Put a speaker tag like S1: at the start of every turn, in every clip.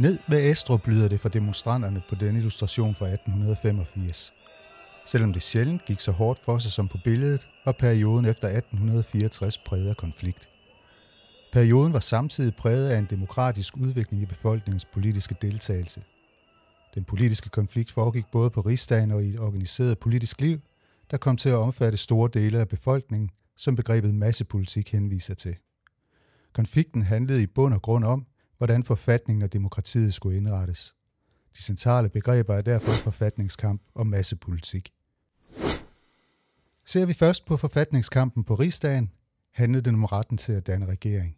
S1: Ned ved Estrup lyder det for demonstranterne på denne illustration fra 1885. Selvom det sjældent gik så hårdt for sig som på billedet, var perioden efter 1864 præget af konflikt. Perioden var samtidig præget af en demokratisk udvikling i befolkningens politiske deltagelse. Den politiske konflikt foregik både på Rigsdagen og i et organiseret politisk liv, der kom til at omfatte store dele af befolkningen, som begrebet massepolitik henviser til. Konflikten handlede i bund og grund om, hvordan forfatningen og demokratiet skulle indrettes. De centrale begreber er derfor forfatningskamp og massepolitik. Ser vi først på forfatningskampen på Rigsdagen, handlede den om retten til at danne regering.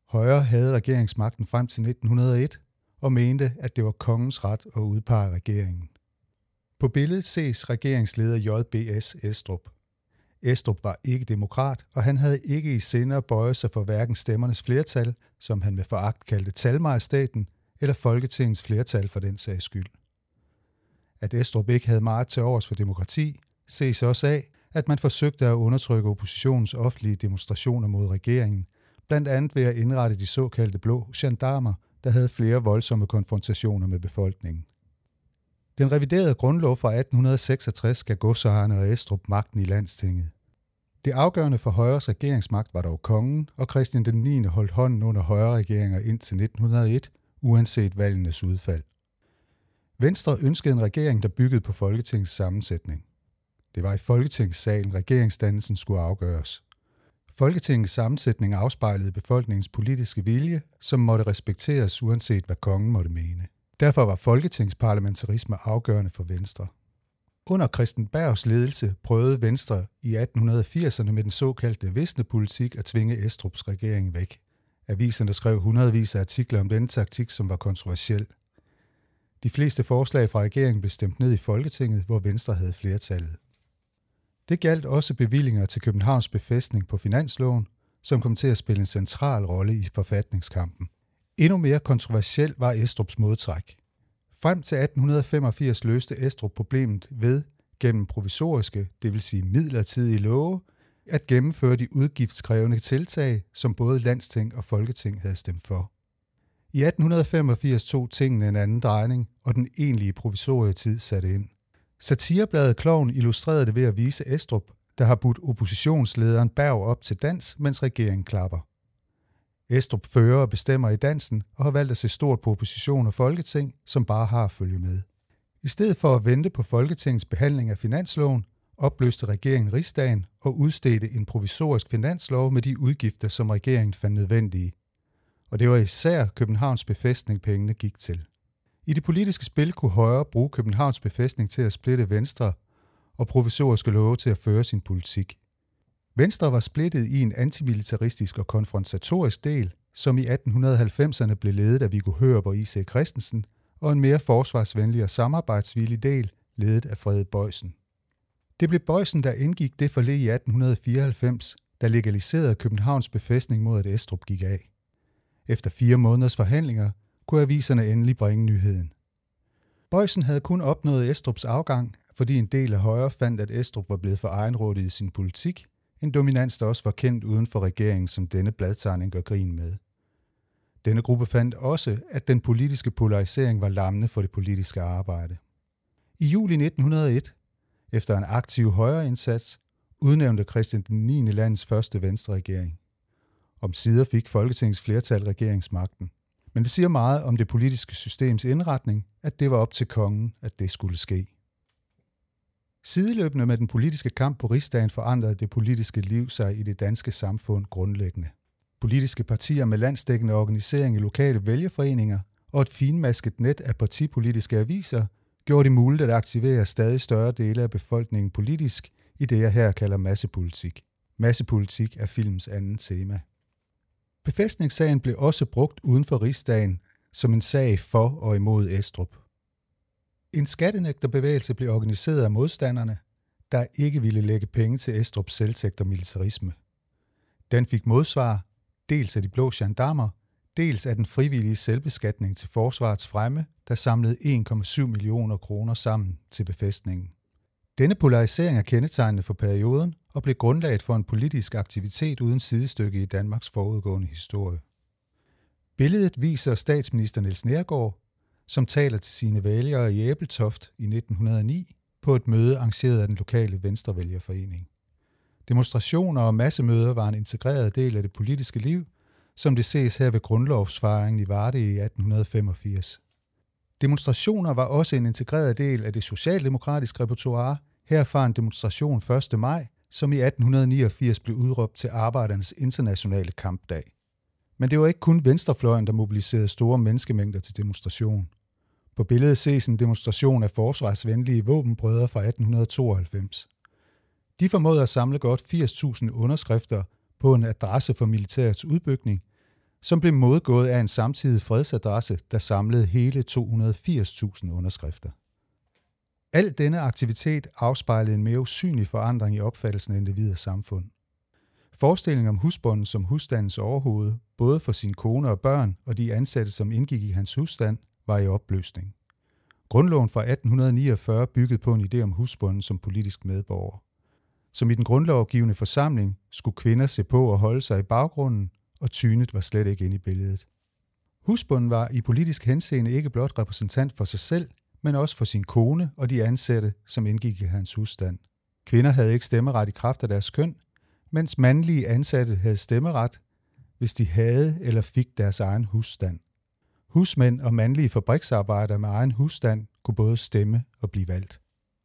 S1: Højre havde regeringsmagten frem til 1901 og mente, at det var kongens ret at udpege regeringen. På billedet ses regeringsleder J.B.S. Estrup. Estrup var ikke demokrat, og han havde ikke i sinde at bøje sig for hverken stemmernes flertal, som han med foragt kaldte talmajestaten, eller Folketingets flertal for den sags skyld. At Estrup ikke havde meget til overs for demokrati, ses også af, at man forsøgte at undertrykke oppositionens offentlige demonstrationer mod regeringen, blandt andet ved at indrette de såkaldte blå gendarmer, der havde flere voldsomme konfrontationer med befolkningen. Den reviderede grundlov fra 1866 gav godsejerne og Estrup magten i Landstinget. Det afgørende for Højres regeringsmagt var dog kongen, og Christian den 9. holdt hånden under Højre-regeringer indtil 1901, uanset valgenes udfald. Venstre ønskede en regering, der byggede på Folketingets sammensætning. Det var i Folketingssalen, regeringsdannelsen skulle afgøres. Folketingets sammensætning afspejlede befolkningens politiske vilje, som måtte respekteres uanset hvad kongen måtte mene. Derfor var folketingsparlamentarisme afgørende for Venstre. Under Christen Bergs ledelse prøvede Venstre i 1880'erne med den såkaldte visnepolitik at tvinge Estrups regering væk. Aviserne skrev hundredvis af artikler om denne taktik, som var kontroversiel. De fleste forslag fra regeringen blev stemt ned i Folketinget, hvor Venstre havde flertallet. Det gjaldt også bevillinger til Københavns befæstning på finansloven, som kom til at spille en central rolle i forfatningskampen. Endnu mere kontroversiel var Estrups modtræk. Frem til 1885 løste Estrup problemet ved, gennem provisoriske, dvs. midlertidige love, at gennemføre de udgiftskrævende tiltag, som både Landsting og Folketing havde stemt for. I 1885 tog tingene en anden drejning, og den egentlige provisorietid satte ind. Satirebladet Klovn illustrerede det ved at vise Estrup, der har budt oppositionslederen Berg op til dans, mens regeringen klapper. Estrup fører og bestemmer i dansen og har valgt at se stort på opposition og Folketing, som bare har at følge med. I stedet for at vente på Folketingets behandling af finansloven, opløste regeringen Rigsdagen og udstedte en provisorisk finanslov med de udgifter, som regeringen fandt nødvendige. Og det var især Københavns befæstning pengene gik til. I det politiske spil kunne Højre bruge Københavns befæstning til at splitte Venstre og provisoriske love til at føre sin politik. Venstre var splittet i en antimilitaristisk og konfrontatorisk del, som i 1890'erne blev ledet af Viggo Hørup og I.C. Christensen, og en mere forsvarsvenlig og samarbejdsvillig del, ledet af Frede Bojsen. Det blev Bojsen, der indgik det forlig i 1894, der legaliserede Københavns befæstning mod, at Estrup gik af. Efter 4 måneders forhandlinger kunne aviserne endelig bringe nyheden. Bojsen havde kun opnået Estrups afgang, fordi en del af Højre fandt, at Estrup var blevet for egenrådig i sin politik, en dominans, der også var kendt uden for regeringen, som denne bladtegning gør grin med. Denne gruppe fandt også, at den politiske polarisering var lammende for det politiske arbejde. I juli 1901, efter en aktiv højreindsats, udnævnte Christian den 9. landets første venstreregering. Omsider fik Folketingets flertal regeringsmagten. Men det siger meget om det politiske systems indretning, at det var op til kongen, at det skulle ske. Sideløbende med den politiske kamp på Rigsdagen forandrede det politiske liv sig i det danske samfund grundlæggende. Politiske partier med landsdækkende organisering i lokale vælgerforeninger og et finmasket net af partipolitiske aviser gjorde det muligt at aktivere stadig større dele af befolkningen politisk i det, jeg her kalder massepolitik. Massepolitik er filmens anden tema. Befæstningssagen blev også brugt uden for Rigsdagen som en sag for og imod Estrup. En skattenægterbevægelse blev organiseret af modstanderne, der ikke ville lægge penge til Estrups selvtægt og militarisme. Den fik modsvar, dels af de blå gendarmer, dels af den frivillige selvbeskatning til forsvarets fremme, der samlede 1,7 millioner kroner sammen til befæstningen. Denne polarisering er kendetegnende for perioden og blev grundlaget for en politisk aktivitet uden sidestykke i Danmarks forudgående historie. Billedet viser statsminister Niels Neergaard som taler til sine vælgere i Ebeltoft i 1909 på et møde arrangeret af den lokale Venstrevælgerforening. Demonstrationer og massemøder var en integreret del af det politiske liv, som det ses her ved grundlovsfejringen i Varde i 1885. Demonstrationer var også en integreret del af det socialdemokratiske repertoire, herfra en demonstration 1. maj, som i 1889 blev udråbt til Arbejdernes Internationale Kampdag. Men det var ikke kun venstrefløjen, der mobiliserede store menneskemængder til demonstration. På billedet ses en demonstration af forsvarsvenlige våbenbrødre fra 1892. De formåede at samle godt 80.000 underskrifter på en adresse for militærets udbygning, som blev modgået af en samtidig fredsadresse, der samlede hele 280.000 underskrifter. Al denne aktivitet afspejlede en mere usynlig forandring i opfattelsen af individets samfund. Forestillingen om husbonden som husstandens overhoved, både for sin kone og børn og de ansatte, som indgik i hans husstand, var i opløsning. Grundloven fra 1849 byggede på en idé om husbonden som politisk medborger. Som i den grundlovgivende forsamling skulle kvinder se på og holde sig i baggrunden, og tynet var slet ikke inde i billedet. Husbonden var i politisk henseende ikke blot repræsentant for sig selv, men også for sin kone og de ansatte, som indgik i hans husstand. Kvinder havde ikke stemmeret i kraft af deres køn, mens mandlige ansatte havde stemmeret, hvis de havde eller fik deres egen husstand. Husmænd og mandlige fabriksarbejdere med egen husstand kunne både stemme og blive valgt.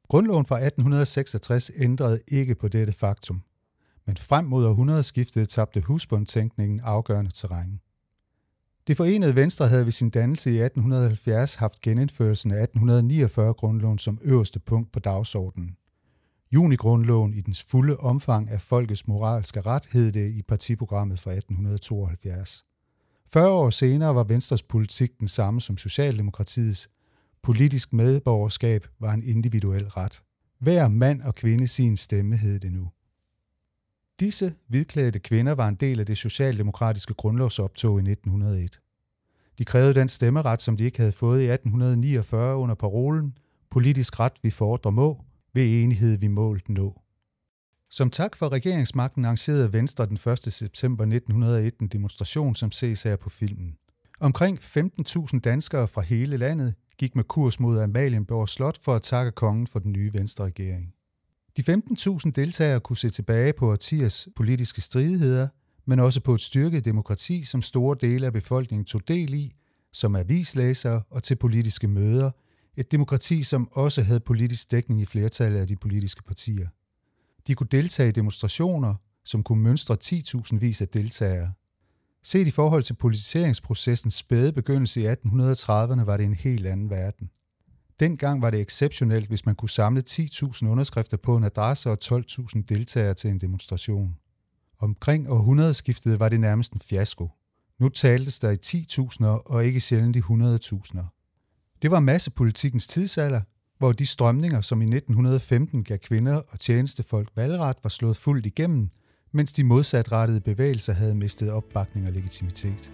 S1: Grundloven fra 1866 ændrede ikke på dette faktum, men frem mod århundredeskiftet tabte husbondtænkningen afgørende terræn. Det forenede Venstre havde ved sin dannelse i 1870 haft genindførelsen af 1849-grundloven som øverste punkt på dagsordenen. Junigrundloven i dens fulde omfang af folkets moralske ret, hed det i partiprogrammet fra 1872. 40 år senere var Venstres politik den samme som Socialdemokratiets. Politisk medborgerskab var en individuel ret. Hver mand og kvinde sin stemme, hed det nu. Disse hvidklædte kvinder var en del af det socialdemokratiske grundlovsoptog i 1901. De krævede den stemmeret, som de ikke havde fået i 1849 under parolen "Politisk ret vi fordrer må, ved enighed vi målt nå". Som tak for regeringsmagten arrangerede Venstre den 1. september 1901 en demonstration, som ses her på filmen. Omkring 15.000 danskere fra hele landet gik med kurs mod Amalienborg Slot for at takke kongen for den nye Venstre-regering. De 15.000 deltagere kunne se tilbage på årtiers politiske stridigheder, men også på et styrket demokrati, som store dele af befolkningen tog del i, som avislæsere og til politiske møder, et demokrati, som også havde politisk dækning i flertallet af de politiske partier. De kunne deltage i demonstrationer, som kunne mønstre 10.000 vis af deltagere. Set i forhold til politiseringsprocessens spæde begyndelse i 1830'erne var det en helt anden verden. Dengang var det exceptionelt, hvis man kunne samle 10.000 underskrifter på en adresse og 12.000 deltagere til en demonstration. Omkring århundredeskiftet var det nærmest en fiasko. Nu taltes der i 10.000'er og ikke sjældent i 100.000'er. Det var massepolitikkens tidsalder, hvor de strømninger, som i 1915 gav kvinder og tjenestefolk valgret, var slået fuldt igennem, mens de modsatrettede bevægelser havde mistet opbakning og legitimitet.